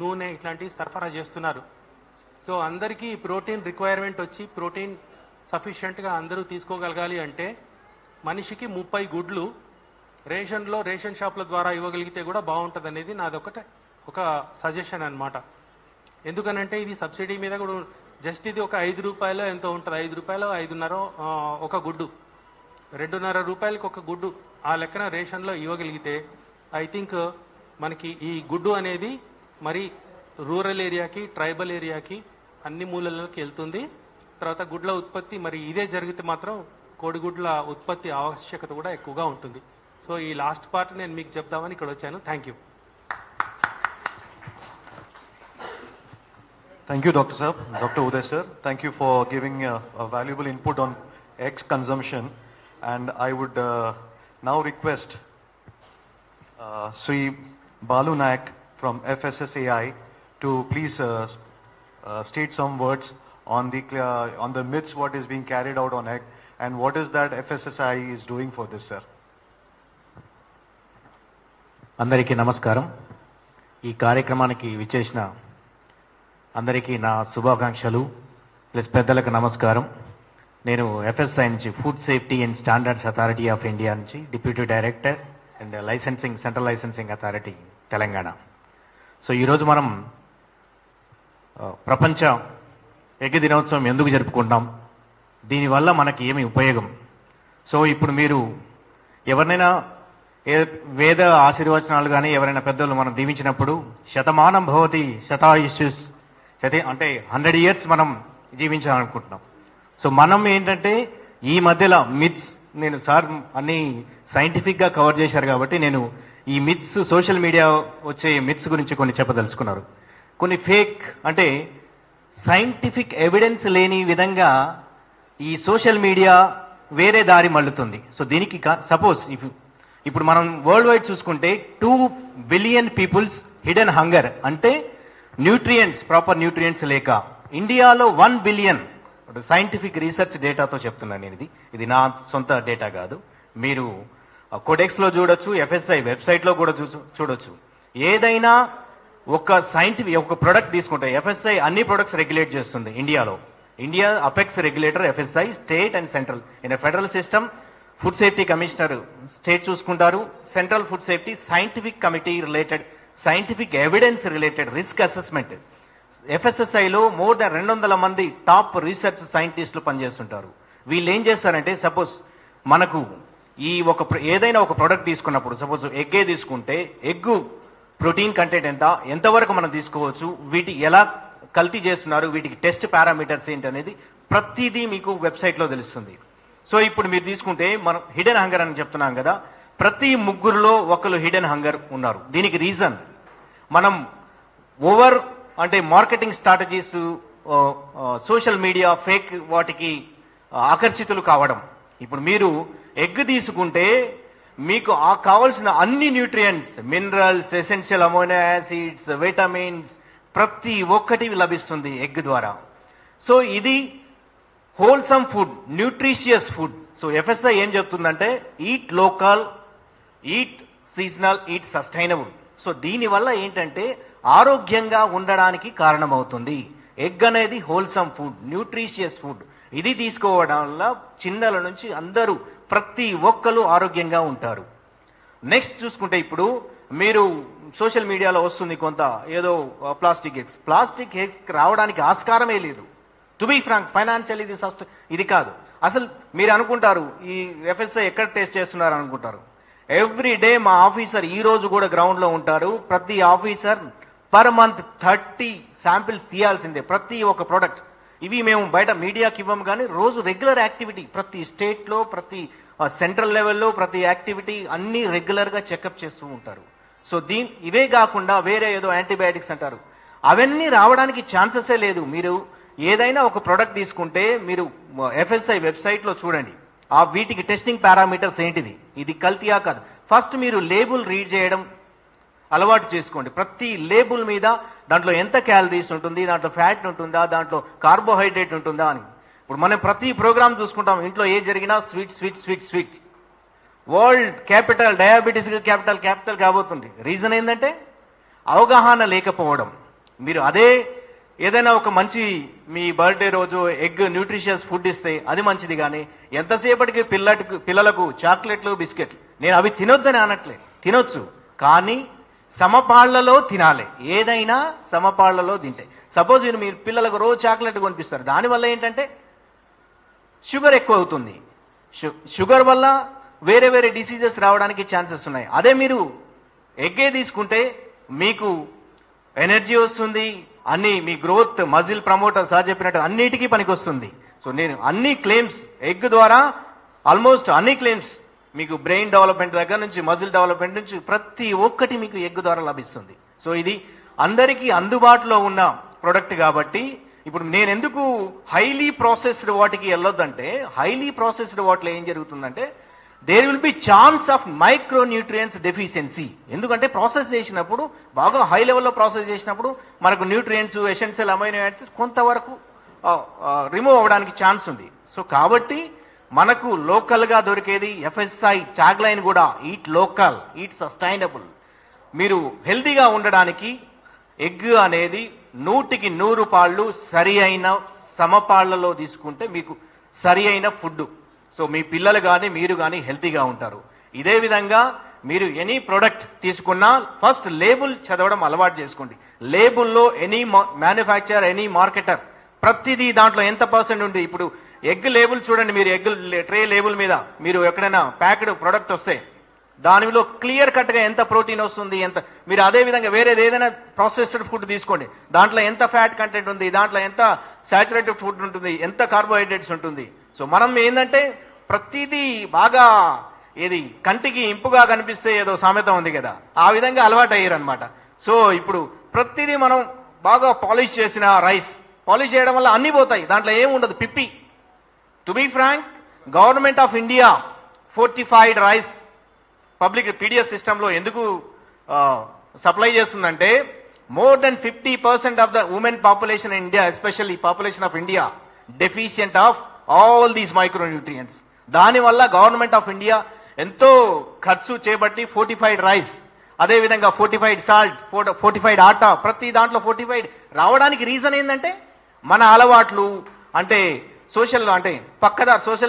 నూనె ఇట్లాంటివి సరఫరా చేస్తున్నారు. సో అందరికీ ప్రోటీన్ రిక్వైర్మెంట్ వచ్చి ప్రోటీన్ సఫిషియెంట్గా అందరూ తీసుకోగలగాలి అంటే మనిషికి 30 గుడ్లు రేషన్ షాపుల ద్వారా ఇవ్వగలిగితే కూడా బాగుంటుంది అనేది ఒక సజెషన్ అన్నమాట. ఎందుకనంటే ఇది సబ్సిడీ మీద కూడా జస్ట్ ఇది ఒక 5 రూపాయలు ఎంతో ఉంటుంది, 5 రూపాయలు 5.5 ఒక గుడ్డు, 2.5 రూపాయలకి ఒక గుడ్డు ఆ లెక్కన రేషన్లో ఇవ్వగలిగితే ఐ థింక్ మనకి ఈ గుడ్డు అనేది మరి రూరల్ ఏరియాకి ట్రైబల్ ఏరియాకి అన్ని మూలలకి వెళ్తుంది. తర్వాత గుడ్ల ఉత్పత్తి మరి ఇదే జరిగితే మాత్రం కోడిగుడ్ల ఉత్పత్తి ఆవశ్యకత కూడా ఎక్కువగా ఉంటుంది. సో ఈ లాస్ట్ పార్ట్ నేను మీకు చెప్దామని ఇక్కడ వచ్చాను. Thank you. Thank you, Dr. Sir. Dr. Uday Sir, thank you for giving a valuable input on eggs consumption. And I would now request Sri Balu Nayak from FSSAI to please state some words on the myths what is being carried out on egg and what is that FSSAI is doing for this, sir. అందరికీ నమస్కారం. ఈ కార్యక్రమానికి విచ్చేసిన అందరికీ నా శుభాకాంక్షలు plus పెద్దలకు నమస్కారం. నేను ఎఫ్ఎస్ఐ నుంచి food safety and standards authority of India నుంచి deputy director and central licensing authority Telangana. So ఈరోజు మనం ప్రపంచ ఎగ్ దినోత్సవం ఎందుకు జరుపుకుంటాం, దీనివల్ల మనకి ఏమి ఉపయోగం. సో ఇప్పుడు మీరు ఎవరినైనా వేద ఆశీర్వచనాలు కానీ ఎవరైనా పెద్దలు మనం దీవించినప్పుడు శతమానం భవతి శతాయుష్యుస్ అంటే 100 years మనం జీవించాలనుకుంటున్నాం. సో మనం ఏంటంటే ఈ మధ్యలో మిత్స్, నేను సార్ అన్ని సైంటిఫిక్ గా కవర్ చేశారు కాబట్టి నేను ఈ మిత్స్ సోషల్ మీడియా వచ్చే మిత్స్ గురించి కొన్ని చెప్పదలుచుకున్నారు. కొన్ని ఫేక్ అంటే సైంటిఫిక్ ఎవిడెన్స్ లేని విధంగా ఈ సోషల్ మీడియా వేరే దారి మళ్ళుతుంది. సో దీనికి సపోజ్ ఇప్పుడు మనం వరల్డ్ వైడ్ చూసుకుంటే 2 billion పీపుల్స్ హిడెన్ హంగర్ అంటే ప్రాపర్ న్యూట్రియంట్స్ లేక, ఇండియాలో 1 billion సైంటిఫిక్ రీసెర్చ్ డేటాతో చెప్తున్నాను నేను. ఇది నా సొంత డేటా కాదు. మీరు కోడెక్స్ లో చూడొచ్చు, ఎఫ్ఎస్ఐ వెబ్సైట్ లో కూడా చూడొచ్చు. ఏదైనా ఒక ప్రొడక్ట్ తీసుకుంటే ఎఫ్ఎస్ఐ అన్ని ప్రొడక్ట్స్ రెగ్యులేట్ చేస్తుంది ఇండియాలో. India apex regulator FSI, state and central. In federal system food safety commissioner state చూసుకుంటారు, central food safety scientific committee related scientific evidence related risk assessment. ఎఫ్ఎస్ఎస్ఐలో మోర్ దాన్ 200 మంది top research సైంటిస్టులు పనిచేస్తుంటారు. వీళ్ళు ఏం చేస్తారంటే suppose మనకు ఈ ఏదైనా ఒక ప్రొడక్ట్ తీసుకున్నప్పుడు సపోజ్ ఎగ్గే తీసుకుంటే ఎగ్ ప్రోటీన్ కంటెంట్ ఎంతవరకు మనం తీసుకోవచ్చు, వీటి ఎలా కల్తీ చేస్తున్నారు, వీటికి టెస్ట్ పారామీటర్స్ ఏంటి అనేది ప్రతిదీ మీకు వెబ్సైట్ లో తెలుస్తుంది. సో ఇప్పుడు మీరు తీసుకుంటే మనం హిడెన్ హంగర్ అని చెప్తున్నాం కదా, ప్రతి 3 ఒకరు హిడెన్ హంగర్ ఉన్నారు. దీనికి రీజన్ మనం అంటే marketing strategies, social media fake వాటికి ఆకర్షితులు కావడం. ఇప్పుడు మీరు ఎగ్ తీసుకుంటే మీకు కావాల్సిన అన్ని nutrients, minerals, essential amino acids, vitamins ప్రతి ఒక్కటి లభిస్తుంది ఎగ్ ద్వారా. సో ఇది wholesome food, nutritious food. So FSI ఏం చెప్తుందంటే eat local, eat seasonal, eat sustainable. So దీనివల్ల ఏంటంటే ఆరోగ్యంగా ఉండడానికి కారణమవుతుంది. ఎగ్ అనేది హోల్సమ్ ఫుడ్, న్యూట్రిషియస్ ఫుడ్. ఇది తీసుకోవడం వల్ల చిన్నల నుంచి అందరూ ప్రతి ఒక్కరు ఆరోగ్యంగా ఉంటారు. నెక్స్ట్ చూసుకుంటే ఇప్పుడు మీరు సోషల్ మీడియాలో వస్తుంది కొంత ఏదో ప్లాస్టిక్ ఎగ్స్ రావడానికి ఆస్కారమే లేదు. టు బి ఫ్రాంక్ ఫైనాన్షియల్ ఇది కాదు. అసలు మీరు అనుకుంటారు ఈ ఎఫ్ఎస్ఐ ఎక్కడ టెస్ట్ చేస్తున్నారు అనుకుంటారు. ఎవ్రీ డే మా ఆఫీసర్ ఈ రోజు కూడా గ్రౌండ్ లో ఉంటారు. ప్రతి ఆఫీసర్ పర్ మంత్ 30 శాంపిల్స్ తీయాల్సిందే ప్రతి ఒక్క ప్రొడక్ట్. ఇవి మేము బయట మీడియాకి ఇవ్వము, కానీ రోజు రెగ్యులర్ యాక్టివిటీ ప్రతి స్టేట్ లో, ప్రతి సెంట్రల్ లెవెల్లో ప్రతి యాక్టివిటీ అన్ని రెగ్యులర్ గా చెకప్ చేస్తూ ఉంటారు. సో ఇవే కాకుండా వేరే ఏదో యాంటీబయాటిక్స్ అంటారు, అవన్నీ రావడానికి ఛాన్సెసే లేదు. మీరు ఏదైనా ఒక ప్రొడక్ట్ తీసుకుంటే మీరు ఎఫ్ఎస్ఐ వెబ్సైట్ లో చూడండి, వీటికి టెస్టింగ్ పారామీటర్స్ ఏంటిది, ఇది కల్తీయా కాదు. ఫస్ట్ మీరు లేబుల్ రీడ్ చేయడం అలవాటు చేసుకోండి. ప్రతి లేబుల్ మీద దాంట్లో ఎంత క్యాలరీస్ ఉంటుంది, దాంట్లో ఫ్యాట్ ఉంటుందా, దాంట్లో కార్బోహైడ్రేట్ ఉంటుందా అని. ఇప్పుడు మనం ప్రతి ప్రోగ్రామ్ చూసుకుంటాం, ఇంట్లో ఏ జరిగినా sweet sweet sweet sweet. World capital diabetes capital కాబోతుంది. రీజన్ ఏంటంటే అవగాహన లేకపోవడం. మీరు అదే ఏదైనా ఒక మంచి మీ బర్త్డే రోజు ఎగ్ న్యూట్రిషియస్ ఫుడ్ ఇస్తే అది మంచిది, కానీ ఎంతసేపటికి పిల్లలకు చాక్లెట్లు బిస్కెట్లు, నేను అవి తినొద్దని అనట్లే, తినొచ్చు, కానీ సమపాళ్లలో తినాలి. ఏదైనా సమపాళ్లలో తింటే, సపోజ్ మీరు పిల్లలకు రోజు చాక్లెట్ కొనిపిస్తారు, దానివల్ల ఏంటంటే షుగర్ ఎక్కువ అవుతుంది. షుగర్ వల్ల వేరే వేరే డిసీజెస్ రావడానికి ఛాన్సెస్ ఉన్నాయి. అదే మీరు ఎగ్గే తీసుకుంటే మీకు ఎనర్జీ వస్తుంది, అన్ని మీ గ్రోత్ మజిల్ ప్రమోటర్ సార్ చెప్పినట్టు అన్నిటికీ పనికి వస్తుంది. సో నేను అన్ని క్లెయిమ్స్ ఎగ్ ద్వారా ఆల్మోస్ట్ అన్ని క్లెయిమ్స్ మీకు బ్రెయిన్ డెవలప్మెంట్ దగ్గర నుంచి మజిల్ డెవలప్మెంట్ నుంచి ప్రతి ఒక్కటి మీకు ఎగ్ ద్వారా లభిస్తుంది. సో ఇది అందరికీ అందుబాటులో ఉన్న ప్రొడక్ట్ కాబట్టి ఇప్పుడు నేను ఎందుకు హైలీ ప్రాసెస్డ్ వాటికి వెళ్ళొద్దంటే, హైలీ ప్రాసెస్డ్ వాటిలో ఏం జరుగుతుందంటే there will be chance of micronutrients deficiency. ఎందుకంటే ప్రాసెస్ చేసినప్పుడు బాగా హై లెవెల్లో ప్రాసెస్ చేసినప్పుడు మనకు న్యూట్రియంట్స్ ఎసెన్షియల్ అమైనో యాసిడ్స్ కొంతవరకు రిమూవ్ అవ్వడానికి ఛాన్స్ ఉంది. సో కాబట్టి మనకు లోకల్ గా దొరికేది ఎఫ్ఎస్ఐ ట్యాగ్ లైన్ కూడా ఈట్ లోకల్, ఈట్ సస్టైనబుల్. మీరు హెల్తీగా ఉండడానికి ఎగ్ అనేది 100కి 100 పాళ్ళు సరి అయిన సమపాళ్లలో తీసుకుంటే మీకు సరి అయిన ఫుడ్. సో మీ పిల్లలు కానీ మీరు కానీ హెల్తీగా ఉంటారు. ఇదే విధంగా మీరు ఎనీ ప్రొడక్ట్ తీసుకున్నా ఫస్ట్ లేబుల్ చదవడం అలవాటు చేసుకోండి. లేబుల్లో ఎనీ మ్యానుఫ్యాక్చరర్, ఎనీ మార్కెటర్ ప్రతిదీ దాంట్లో ఎంత పర్సెంట్ ఉంది. ఇప్పుడు ఎగ్ లేబుల్ చూడండి, మీరు ఎగ్ ట్రే లేబుల్ మీద మీరు ఎక్కడైనా ప్యాక్డ్ ప్రొడక్ట్ వస్తే దానిలో క్లియర్ కట్ గా ఎంత ప్రోటీన్ వస్తుంది, ఎంత. మీరు అదే విధంగా వేరేది ఏదైనా ప్రాసెస్డ్ ఫుడ్ తీసుకోండి, దాంట్లో ఎంత ఫ్యాట్ కంటెంట్ ఉంది, దాంట్లో ఎంత సాచురేటెడ్ ఫుడ్ ఉంటుంది, ఎంత కార్బోహైడ్రేట్స్ ఉంటుంది. సో మనం ఏంటంటే ప్రతిదీ బాగా ఏది కంటికి ఇంపుగా కనిపిస్తే ఏదో సామెత ఉంది కదా, ఆ విధంగా అలవాటు అయ్యారనమాట. సో ఇప్పుడు ప్రతిదీ మనం బాగా పాలిష్ చేసిన రైస్, పాలిష్ చేయడం వల్ల అన్ని పోతాయి, దాంట్లో ఏముండదు పిప్పి. To be frank, government of India fortified rice public PDS సిస్టంలో ఎందుకు సప్లై చేస్తుందంటే more than 50% of the women population in India, especially population of India deficient of all these micronutrients. దానివల్ల గవర్నమెంట్ ఆఫ్ ఇండియా ఎంతో ఖర్చు చేపట్టి fortified rice, అదే విధంగా fortified salt, fortified ఆటా, ప్రతి దాంట్లో ఫోర్టిఫైడ్ రావడానికి రీజన్ ఏంటంటే మన అలవాట్లు, అంటే సోషల్, అంటే పక్కదారి సోషల్